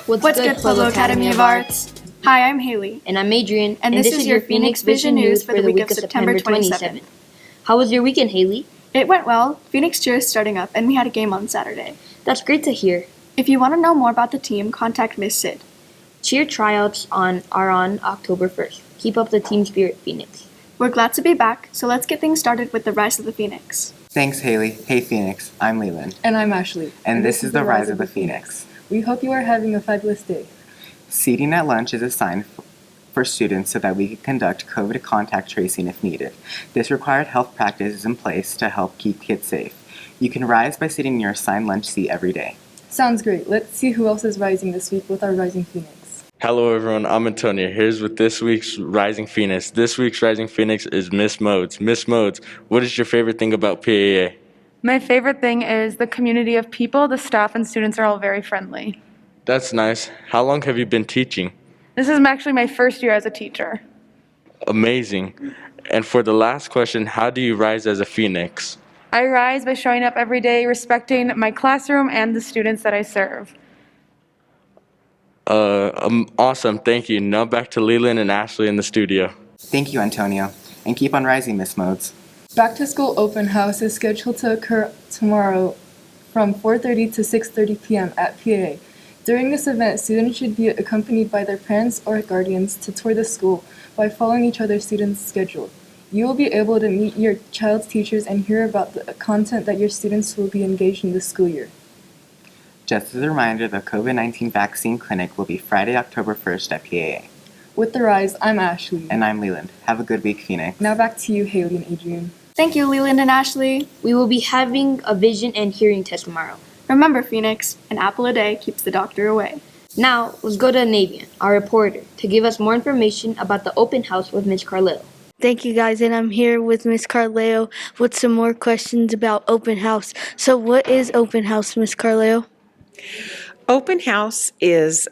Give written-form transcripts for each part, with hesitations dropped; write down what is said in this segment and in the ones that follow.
What's good, Pueblo Academy of Arts? Hi, I'm Haley. And I'm Adrian. And this is your Phoenix Vision News for the week of September 27th. How was your weekend, Haley? It went well. Phoenix Cheer is starting up, and we had a game on Saturday. That's great to hear. If you want to know more about the team, contact Miss Sid. Cheer tryouts are on October 1st. Keep up the team spirit, Phoenix. We're glad to be back, so let's get things started with the Rise of the Phoenix. Thanks, Haley. Hey, Phoenix. I'm Leland. And I'm Ashley. And this is the Rise of the Phoenix. We hope you are having a fabulous day. Seating at lunch is assigned for students so that we can conduct COVID contact tracing if needed. This required health practice is in place to help keep kids safe. You can rise by sitting in your assigned lunch seat every day. Sounds great. Let's see who else is rising this week with our Rising Phoenix. Hello everyone, I'm Antonio. Here's with this week's Rising Phoenix. This week's Rising Phoenix is Miss Modes. Miss Modes, what is your favorite thing about PAA? My favorite thing is the community of people. The staff and students are all very friendly. That's nice. How long have you been teaching? This is actually my first year as a teacher. Amazing. And for the last question, how do you rise as a Phoenix? I rise by showing up every day, respecting my classroom and the students that I serve. Awesome, thank you. Now back to Leland and Ashley in the studio. Thank you, Antonio. And keep on rising, Miss Modes. Back to School Open House is scheduled to occur tomorrow from 4:30 to 6:30 p.m. at PAA. During this event, students should be accompanied by their parents or guardians to tour the school by following each other's students' schedule. You will be able to meet your child's teachers and hear about the content that your students will be engaged in this school year. Just as a reminder, the COVID-19 vaccine clinic will be Friday, October 1st at PAA. With the Rise, I'm Ashley. And I'm Leland. Have a good week, Phoenix. Now back to you, Haley and Adrian. Thank you, Leland and Ashley. We will be having a vision and hearing test tomorrow. Remember, Phoenix, an apple a day keeps the doctor away. Now, let's go to Navian, our reporter, to give us more information about the open house with Ms. Carleo. Thank you, guys, and I'm here with Ms. Carleo with some more questions about open house. So what is open house, Ms. Carleo? Open house is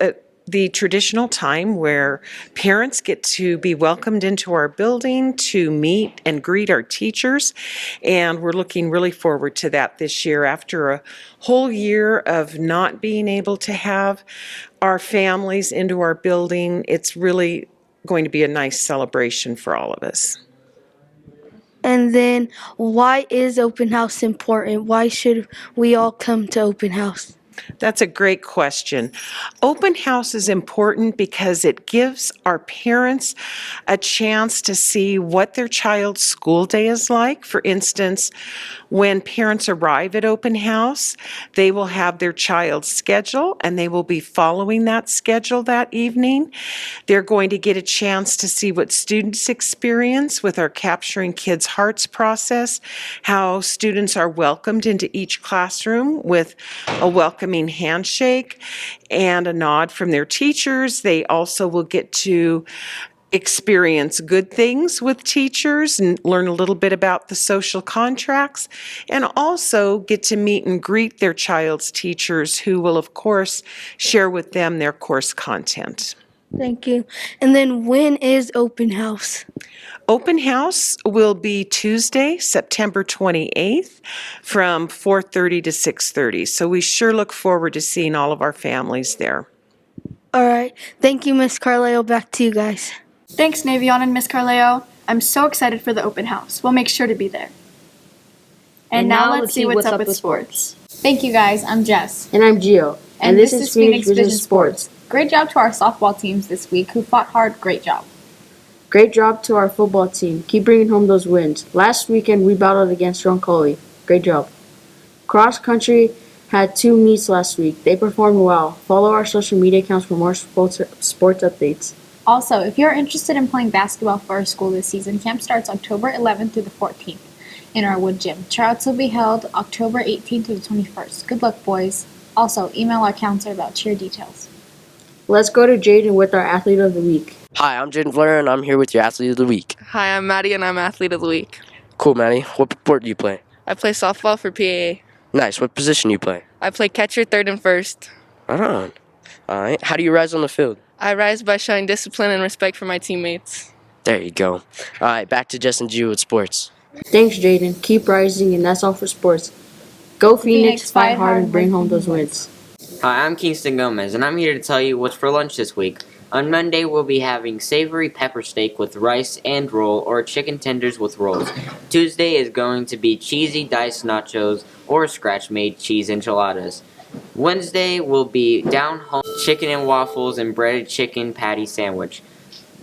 the traditional time where parents get to be welcomed into our building to meet and greet our teachers, and we're looking really forward to that this year. After a whole year of not being able to have our families into our building, it's really going to be a nice celebration for all of us. And then why is open house important? Why should we all come to open house? That's a great question. Open house is important because it gives our parents a chance to see what their child's school day is like. For instance, when parents arrive at open house, they will have their child's schedule and they will be following that schedule that evening. They're going to get a chance to see what students experience with our Capturing Kids' Hearts process, how students are welcomed into each classroom with a welcoming handshake and a nod from their teachers. They also will get to experience good things with teachers and learn a little bit about the social contracts, and also get to meet and greet their child's teachers, who will, of course, share with them their course content. Thank you. And then when is open house? Open house will be Tuesday, September 28th from 4:30 to 6:30. So we sure look forward to seeing all of our families there. All right. Thank you, Ms. Carleo. Back to you guys. Thanks, Navion and Miss Carleo. I'm so excited for the open house. We'll make sure to be there. And now let's see what's up with sports. Thank you, guys. I'm Jess. And I'm Gio. And this is Phoenix Vision Sports. Great job to our softball teams this week who fought hard. Great job. Great job to our football team. Keep bringing home those wins. Last weekend, we battled against Roncalli. Great job. Cross country had 2 meets last week. They performed well. Follow our social media accounts for more sports updates. Also, if you're interested in playing basketball for our school this season, camp starts October 11th through the 14th in our wood gym. Tryouts will be held October 18th to the 21st. Good luck, boys. Also, email our counselor about cheer details. Let's go to Jaden with our Athlete of the Week. Hi, I'm Jaden Fleur, and I'm here with your Athlete of the Week. Hi, I'm Maddie, and I'm Athlete of the Week. Cool, Maddie. What sport do you play? I play softball for PAA. Nice. What position do you play? I play catcher, third, and first. Right on. All right. How do you rise on the field? I rise by showing discipline and respect for my teammates. There you go. All right, back to Jess and Gio with sports. Thanks, Jaden. Keep rising, and that's all for sports. Go Phoenix, fight hard, and bring home those wins. Hi, I'm Kingston Gomez, and I'm here to tell you what's for lunch this week. On Monday, we'll be having savory pepper steak with rice and roll, or chicken tenders with rolls. Tuesday is going to be cheesy diced nachos or scratch-made cheese enchiladas. Wednesday will be down-home chicken and waffles and breaded chicken patty sandwich.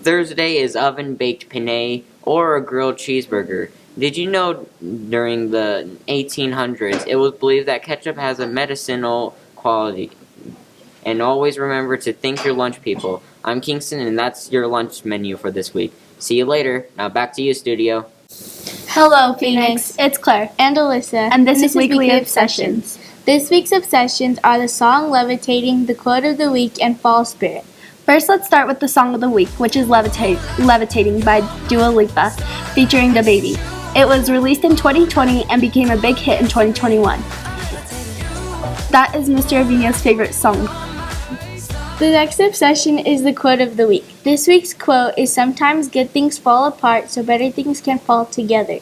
Thursday is oven-baked penne or a grilled cheeseburger. Did you know during the 1800s it was believed that ketchup has a medicinal quality? And always remember to thank your lunch people. I'm Kingston, and that's your lunch menu for this week. See you later. Now back to you, studio. Hello, Phoenix. It's Claire and Alyssa, And this is Weekly Obsessions. This week's obsessions are the song Levitating, the quote of the week, and Fall Spirit. First, let's start with the song of the week, which is Levitating by Dua Lipa, featuring DaBaby. It was released in 2020 and became a big hit in 2021. That is Mr. Avina's favorite song. The next obsession is the quote of the week. This week's quote is sometimes good things fall apart so better things can fall together.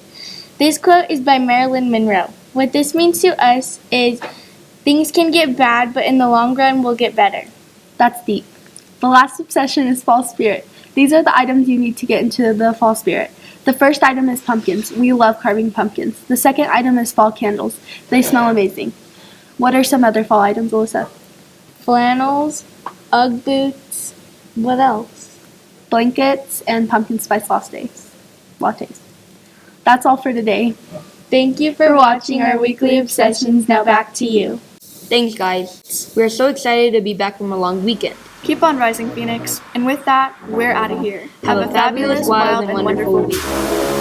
This quote is by Marilyn Monroe. What this means to us is things can get bad, but in the long run will get better. That's deep. The last obsession is fall spirit. These are the items you need to get into the fall spirit. The first item is pumpkins. We love carving pumpkins. The second item is fall candles. They smell amazing. What are some other fall items, Alyssa? Flannels, Ugg boots, what else? Blankets and pumpkin spice lattes. That's all for today. Thank you for watching our weekly obsessions. Now back to you. Thanks, guys. We're so excited to be back from a long weekend. Keep on rising, Phoenix. And with that, we're out of here. Have a fabulous, wild, and wonderful week.